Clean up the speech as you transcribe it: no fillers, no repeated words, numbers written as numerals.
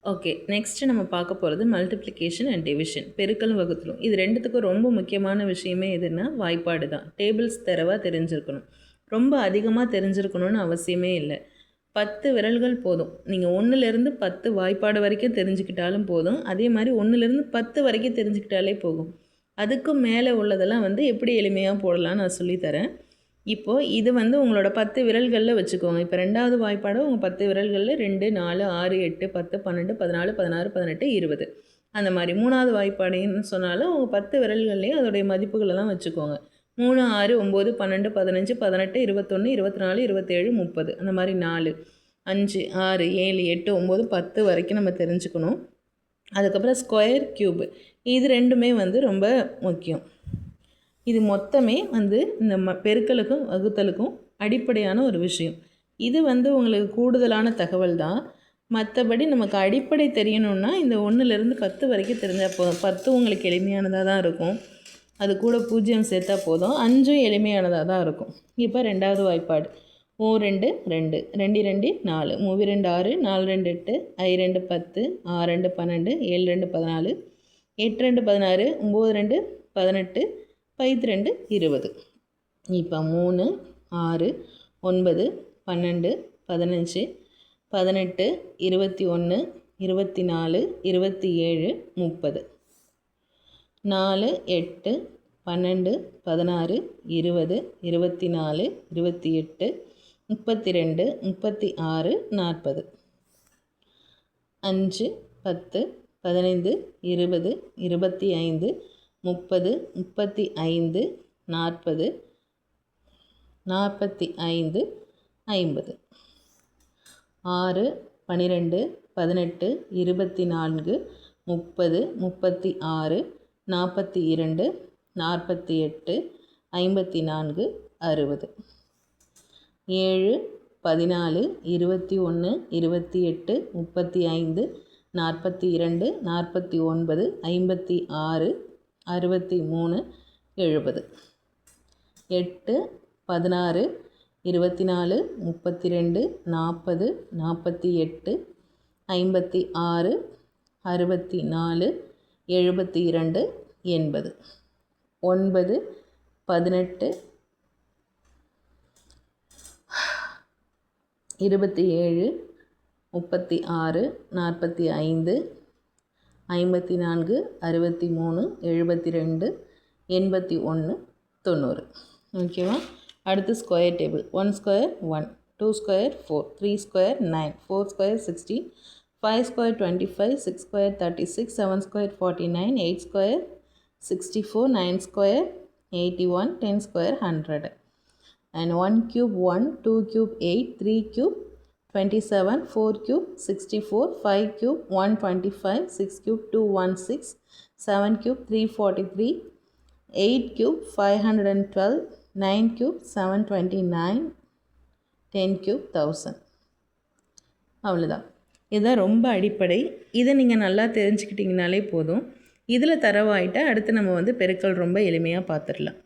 Okay, next நம்ம பார்க்க போகிறது மல்டிப்ளிகேஷன் அண்ட் டிவிஷன், பெருக்கலும் வகுத்தலும். இது ரெண்டுத்துக்கும் ரொம்ப முக்கியமான விஷயமே எதுன்னா வாய்ப்பாடு தான். டேபிள்ஸ் தரவாக தெரிஞ்சிருக்கணும். ரொம்ப அதிகமாக தெரிஞ்சிருக்கணும்னு அவசியமே இல்லை. 10 விரல்கள் போதும். நீங்கள் 1லேருந்து 10 வாய்ப்பாடு வரைக்கும் தெரிஞ்சுக்கிட்டாலும் போதும். அதே மாதிரி 1லேருந்து 10 வரைக்கும் தெரிஞ்சுக்கிட்டாலே போகும். அதுக்கும் மேலே உள்ளதெல்லாம் எப்படி எளிமையாக போடலான்னு நான் சொல்லித்தரேன். இப்போது இது உங்களோட 10 விரல்களில் வச்சுக்கோங்க. இப்போ 2வது வாய்ப்பாடு உங்கள் 10 விரல்களில் 2, 4, 6, 8, 10, 12, 14, 16, 18, 20 அந்த மாதிரி. 3வது வாய்ப்பாடுன்னு சொன்னாலும் உங்கள் 10 விரல்கள்லேயும் அதோடைய மதிப்புகளெல்லாம் வச்சுக்கோங்க. 3, 6, 9, 12, 15, 18, 21, 24, 27, 30 அந்த மாதிரி 4, 5, 6, 7, 8, 9, 10 வரைக்கும் நம்ம தெரிஞ்சுக்கணும். அதுக்கப்புறம் ஸ்கொயர், க்யூப் இது ரெண்டுமே ரொம்ப முக்கியம். இது மொத்தமே இந்த பெருக்கலுக்கும் வகுத்தலுக்கும் அடிப்படையான ஒரு விஷயம். இது உங்களுக்கு கூடுதலான தகவல் தான். மற்றபடி நமக்கு அடிப்படை தெரியணுன்னா இந்த 1லேருந்து 10 வரைக்கும் தெரிஞ்சால் போதும். 10 உங்களுக்கு எளிமையானதாக தான் இருக்கும். அது கூட 0 சேர்த்தா போதும். 5 எளிமையானதாக தான் இருக்கும். இப்போ 2வது வாய்ப்பாடு. 2 2, 2 2 4, 3 2 6, 4 2 8, 5 2 10, 6 2 12, 7 2 14, 8 2 16, 9 2 18, 5 2 20. இப்போ 3, 6, 9, 12, 15, 18, 21, 24, 27, 30. 4, 8, 12, 16, 20, 24, 28, 32, 36, 40. 5, 10, 15, 20, 25, 30, 35, 40, 45, 50. 6, 12, 18, 24, 30, 36, 42, 48, 54, 60. 7, 14, 21, 28, 35, 42, 49, 56, 63, 70. 8, 16, 24, 32, 40, 48, 56, 64, 72, 80. 9, 18, 27, 36, 45, 54, 63, 72, 81, 90. ஓகேவா? அடுத்து square table. 1 square 1, 2 square 4, 3 square 9, 4 square 16, 5 square 25, 6 square 36, 7 square 49, 8 square 64, 9 square 81, 10 square 100. And 1 cube 1, 2 cube 8, 3 cube 27, 4 cube 64, 5 cube 125, 6 cube 216, 7 cube 343, 8 cube 512, 9 cube 729, 10 cube 1000. அவ்வளோதான். இதுதான் ரொம்ப அடிப்படை. இதை நீங்கள் நல்லா தெரிஞ்சுக்கிட்டிங்கனாலே போதும். இதில் தரவாயிட்டால் அடுத்து நம்ம பெருக்கல் ரொம்ப எளிமையாக பார்த்துடலாம்.